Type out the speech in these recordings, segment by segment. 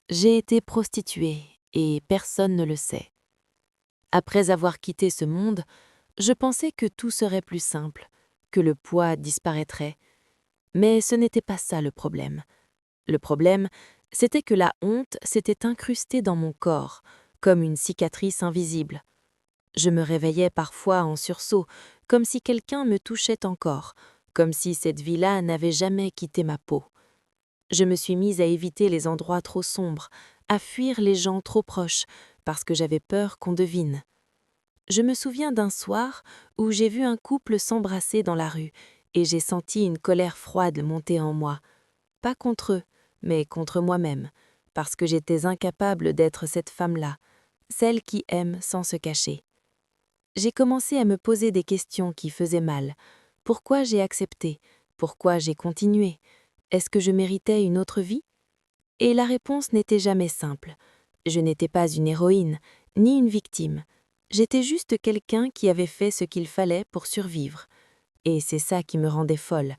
J'ai été prostituée et personne ne le sait. Après avoir quitté ce monde, je pensais que tout serait plus simple, que le poids disparaîtrait. Mais ce n'était pas ça le problème. Le problème, c'était que la honte s'était incrustée dans mon corps, comme une cicatrice invisible. Je me réveillais parfois en sursaut, comme si quelqu'un me touchait encore, comme si cette vie-là n'avait jamais quitté ma peau. Je me suis mise à éviter les endroits trop sombres, à fuir les gens trop proches, parce que j'avais peur qu'on devine. Je me souviens d'un soir où j'ai vu un couple s'embrasser dans la rue, et j'ai senti une colère froide monter en moi. Pas contre eux, mais contre moi-même, parce que j'étais incapable d'être cette femme-là, celle qui aime sans se cacher. J'ai commencé à me poser des questions qui faisaient mal. Pourquoi j'ai accepté? Pourquoi j'ai continué? Est-ce que je méritais une autre vie? Et la réponse n'était jamais simple. Je n'étais pas une héroïne, ni une victime. J'étais juste quelqu'un qui avait fait ce qu'il fallait pour survivre. Et c'est ça qui me rendait folle.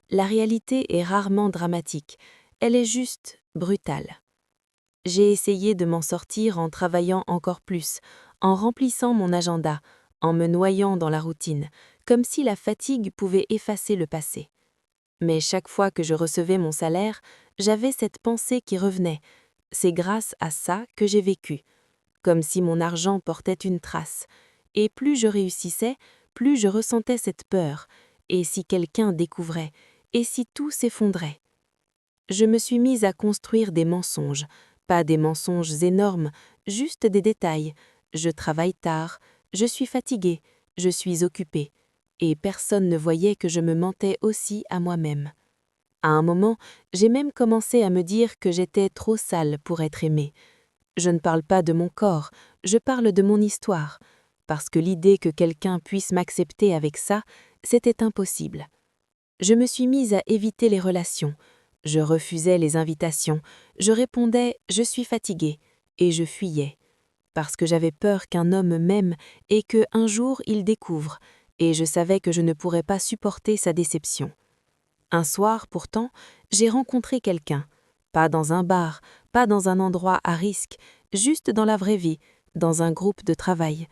La réalité est rarement dramatique. Elle est juste brutale. J'ai essayé de m'en sortir en travaillant encore plus, en remplissant mon agenda, en me noyant dans la routine, comme si la fatigue pouvait effacer le passé. Mais chaque fois que je recevais mon salaire, j'avais cette pensée qui revenait. C'est grâce à ça que j'ai vécu. Comme si mon argent portait une trace. Et plus je réussissais, plus je ressentais cette peur. Et si quelqu'un découvrait? Et si tout s'effondrait? Je me suis mise à construire des mensonges. Pas des mensonges énormes, juste des détails. Je travaille tard, je suis fatiguée, je suis occupée. Et personne ne voyait que je me mentais aussi à moi-même. À un moment, j'ai même commencé à me dire que j'étais trop sale pour être aimée. Je ne parle pas de mon corps, je parle de mon histoire, parce que l'idée que quelqu'un puisse m'accepter avec ça, c'était impossible. Je me suis mise à éviter les relations, je refusais les invitations, je répondais « je suis fatiguée » et je fuyais, parce que j'avais peur qu'un homme m'aime et que un jour il découvre, et je savais que je ne pourrais pas supporter sa déception. Un soir, pourtant, j'ai rencontré quelqu'un. Pas dans un bar, pas dans un endroit à risque, juste dans la vraie vie, dans un groupe de travail.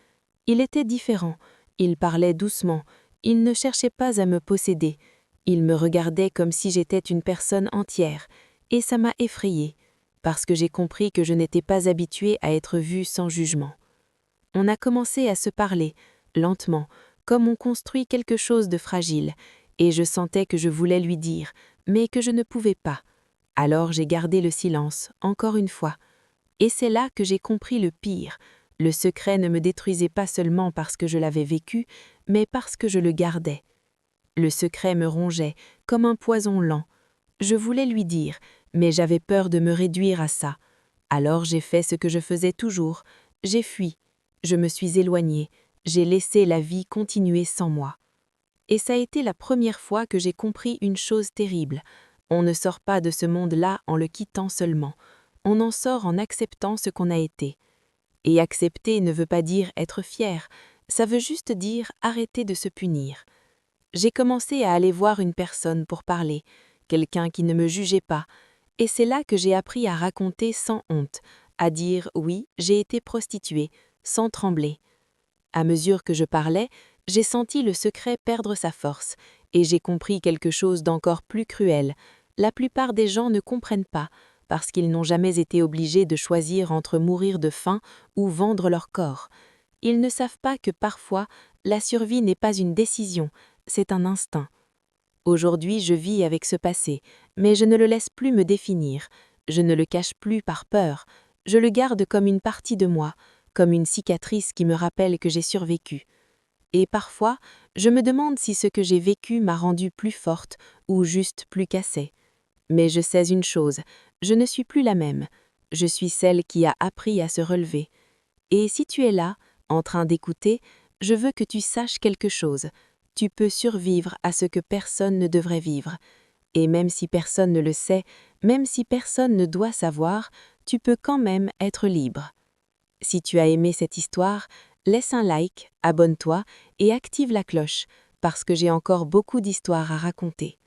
Il était différent, il parlait doucement, il ne cherchait pas à me posséder. Il me regardait comme si j'étais une personne entière, et ça m'a effrayée, parce que j'ai compris que je n'étais pas habituée à être vue sans jugement. On a commencé à se parler, lentement, comme on construit quelque chose de fragile, et je sentais que je voulais lui dire, mais que je ne pouvais pas. Alors j'ai gardé le silence, encore une fois. Et c'est là que j'ai compris le pire. Le secret ne me détruisait pas seulement parce que je l'avais vécu, mais parce que je le gardais. Le secret me rongeait, comme un poison lent. Je voulais lui dire, mais j'avais peur de me réduire à ça. Alors j'ai fait ce que je faisais toujours, j'ai fui. Je me suis éloignée, j'ai laissé la vie continuer sans moi. Et ça a été la première fois que j'ai compris une chose terrible. On ne sort pas de ce monde-là en le quittant seulement. On en sort en acceptant ce qu'on a été. Et accepter ne veut pas dire être fier, ça veut juste dire arrêter de se punir. J'ai commencé à aller voir une personne pour parler, quelqu'un qui ne me jugeait pas, et c'est là que j'ai appris à raconter sans honte, à dire oui, j'ai été prostituée, sans trembler. À mesure que je parlais, j'ai senti le secret perdre sa force, et j'ai compris quelque chose d'encore plus cruel. La plupart des gens ne comprennent pas, parce qu'ils n'ont jamais été obligés de choisir entre mourir de faim ou vendre leur corps. Ils ne savent pas que parfois, la survie n'est pas une décision, c'est un instinct. Aujourd'hui, je vis avec ce passé, mais je ne le laisse plus me définir. Je ne le cache plus par peur. Je le garde comme une partie de moi, comme une cicatrice qui me rappelle que j'ai survécu. Et parfois, je me demande si ce que j'ai vécu m'a rendue plus forte ou juste plus cassée. Mais je sais une chose, je ne suis plus la même. Je suis celle qui a appris à se relever. Et si tu es là, en train d'écouter, je veux que tu saches quelque chose. Tu peux survivre à ce que personne ne devrait vivre. Et même si personne ne le sait, même si personne ne doit savoir, tu peux quand même être libre. Si tu as aimé cette histoire, laisse un like, abonne-toi et active la cloche, parce que j'ai encore beaucoup d'histoires à raconter.